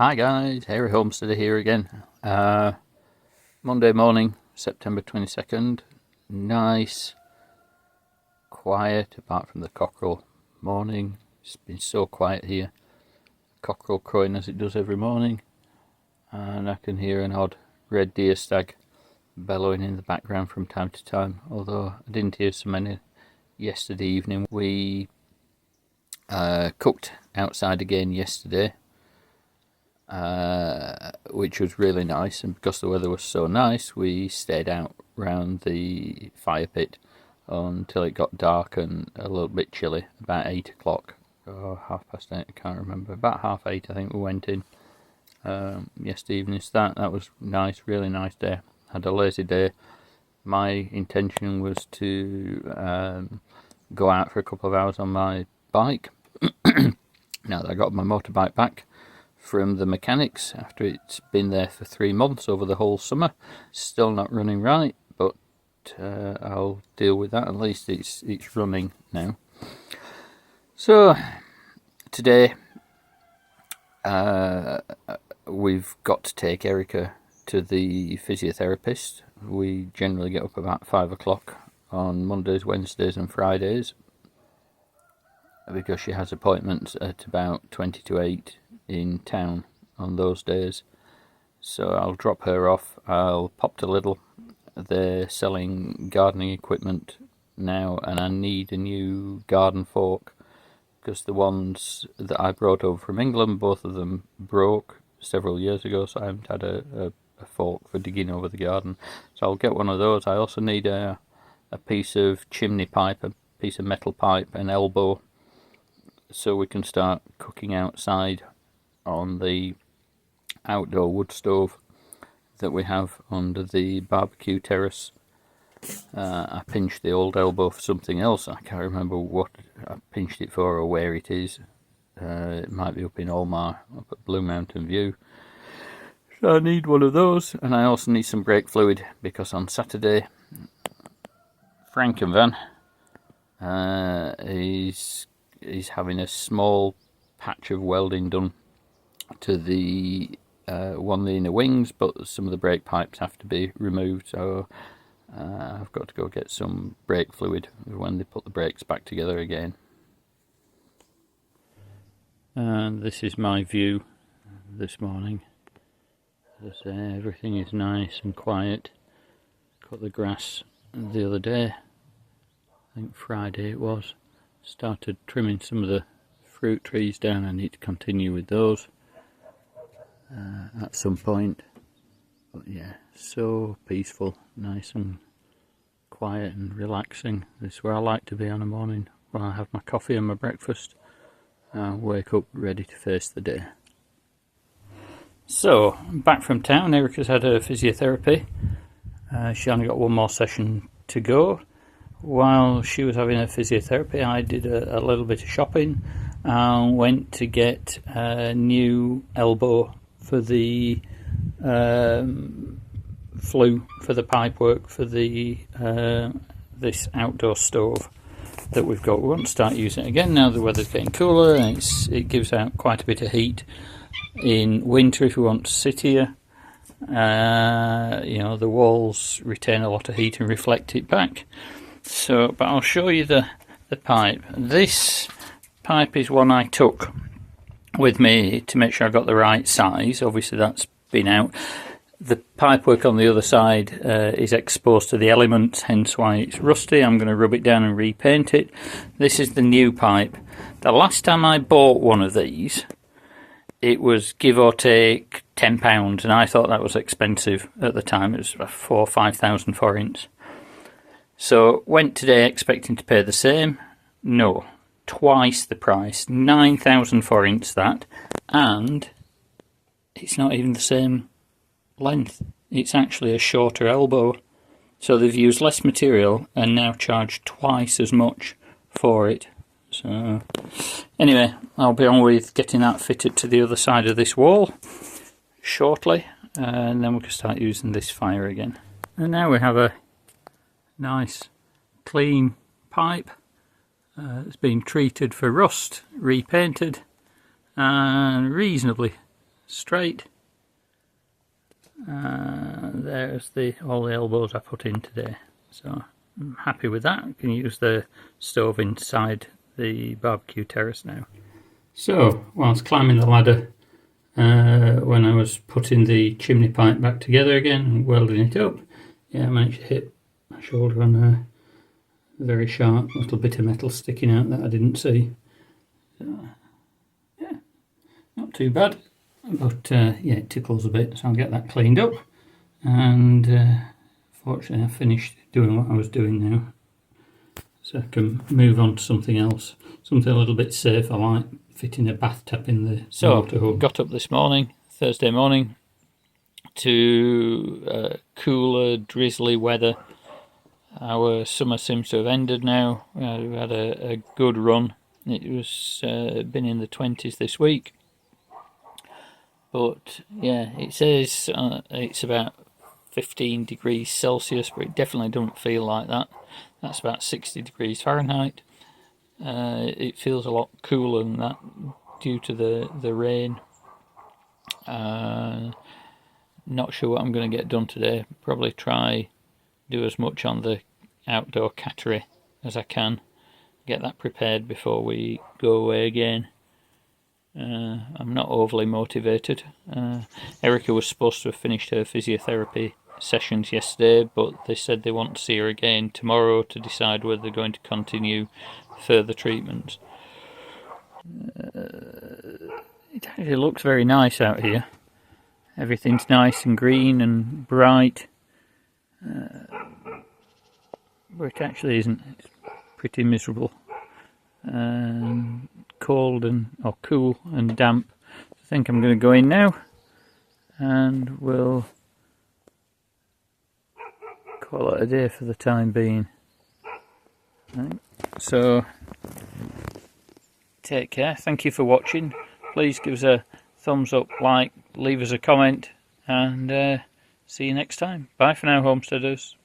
Hi guys, Harry Homesteader here again. Monday morning, September 22nd. Nice, quiet, apart from the cockerel morning. It's been so quiet here. Cockerel crowing as it does every morning. And I can hear an odd red deer stag bellowing in the background from time to time. Although I didn't hear so many yesterday evening. We cooked outside again yesterday. Which was really nice, and because the weather was so nice we stayed out round the fire pit until it got dark and a little bit chilly, about 8 o'clock or 8:30, I can't remember, about 8:30 I think we went in yesterday evening. So that was nice, really nice day. Had a lazy day. My intention was to go out for a couple of hours on my bike. Now that I got my motorbike back from the mechanics after it's been there for 3 months over the whole summer, still not running right, but I'll deal with that. At least it's running now. So today we've got to take Erica to the physiotherapist. We generally get up about 5 o'clock on Mondays, Wednesdays and Fridays because she has appointments at about 20 to 8 in town on those days. So I'll drop her off. I'll pop to Lidl. They're selling gardening equipment now, and I need a new garden fork because the ones that I brought over from England, both of them broke several years ago, so I haven't had a fork for digging over the garden. So I'll get one of those. I also need a piece of chimney pipe, a piece of metal pipe, an elbow, so we can start cooking outside on the outdoor wood stove that we have under the barbecue terrace. I pinched the old elbow for something else. I can't remember what I pinched it for or where it is. It might be up in Olmar, up at Blue Mountain View. So I need one of those, and I also need some brake fluid because on Saturday Frankenvan is having a small patch of welding done to the one of the inner wings, but some of the brake pipes have to be removed, so I've got to go get some brake fluid when they put the brakes back together again. And this is my view this morning. As I say, everything is nice and quiet. Cut the grass the other day, I think Friday it was. Started trimming some of the fruit trees down. I need to continue with those at some point. But yeah, so peaceful, nice and quiet and relaxing. This is where I like to be on a morning when I have my coffee and my breakfast. I wake up ready to face the day. So, back from town. Erica's had her physiotherapy. She only got one more session to go. While she was having her physiotherapy, I did a little bit of shopping and went to get a new elbow for the flue, for the pipe work, for the this outdoor stove that we've got. We want to start using it again now the weather's getting cooler, and it gives out quite a bit of heat in winter if we want to sit here. The walls retain a lot of heat and reflect it back. So, but I'll show you the pipe. This pipe is one I took with me to make sure I got the right size. Obviously that's been out. The pipework on the other side is exposed to the elements, hence why it's rusty. I'm going to rub it down and repaint it. This is the new pipe. The last time I bought one of these, it was give or take £10, and I thought that was expensive at the time. It was 4,000 or 5,000 forints. So went today expecting to pay the same. No, twice the price, 9,000 forints that, and it's not even the same length. It's actually a shorter elbow. So they've used less material and now charged twice as much for it. So anyway, I'll be on with getting that fitted to the other side of this wall shortly, and then we can start using this fire again. And now we have a nice clean pipe. It's been treated for rust, repainted, and reasonably straight. There's all the elbows I put in today, so I'm happy with that. I can use the stove inside the barbecue terrace now. So, whilst climbing the ladder, when I was putting the chimney pipe back together again and welding it up, yeah, I managed to hit my shoulder on a very sharp little bit of metal sticking out that I didn't see. So, yeah, not too bad, but yeah, it tickles a bit, so I'll get that cleaned up. And fortunately, I finished doing what I was doing now, so I can move on to something else, something a little bit safer, like fitting a bath tap in the motorhome. Got up this morning, Thursday morning, to cooler, drizzly weather. Our summer seems to have ended now. We've had a good run. It was been in the 20s this week, but yeah, it says it's about 15 degrees Celsius, but it definitely doesn't feel like that. That's about 60 degrees Fahrenheit. It feels a lot cooler than that due to the rain. Not sure what I'm going to get done today. Probably try do as much on the outdoor cattery as I can. Get that prepared before we go away again. I'm not overly motivated. Erica was supposed to have finished her physiotherapy sessions yesterday, but they said they want to see her again tomorrow to decide whether they're going to continue further treatments. It actually looks very nice out here. Everything's nice and green and bright, but it actually isn't. It's pretty miserable and cold or cool and damp. I think I'm going to go in now and we'll call it a day for the time being. So take care, thank you for watching. Please give us a thumbs up, like, leave us a comment, and see you next time. Bye for now, homesteaders.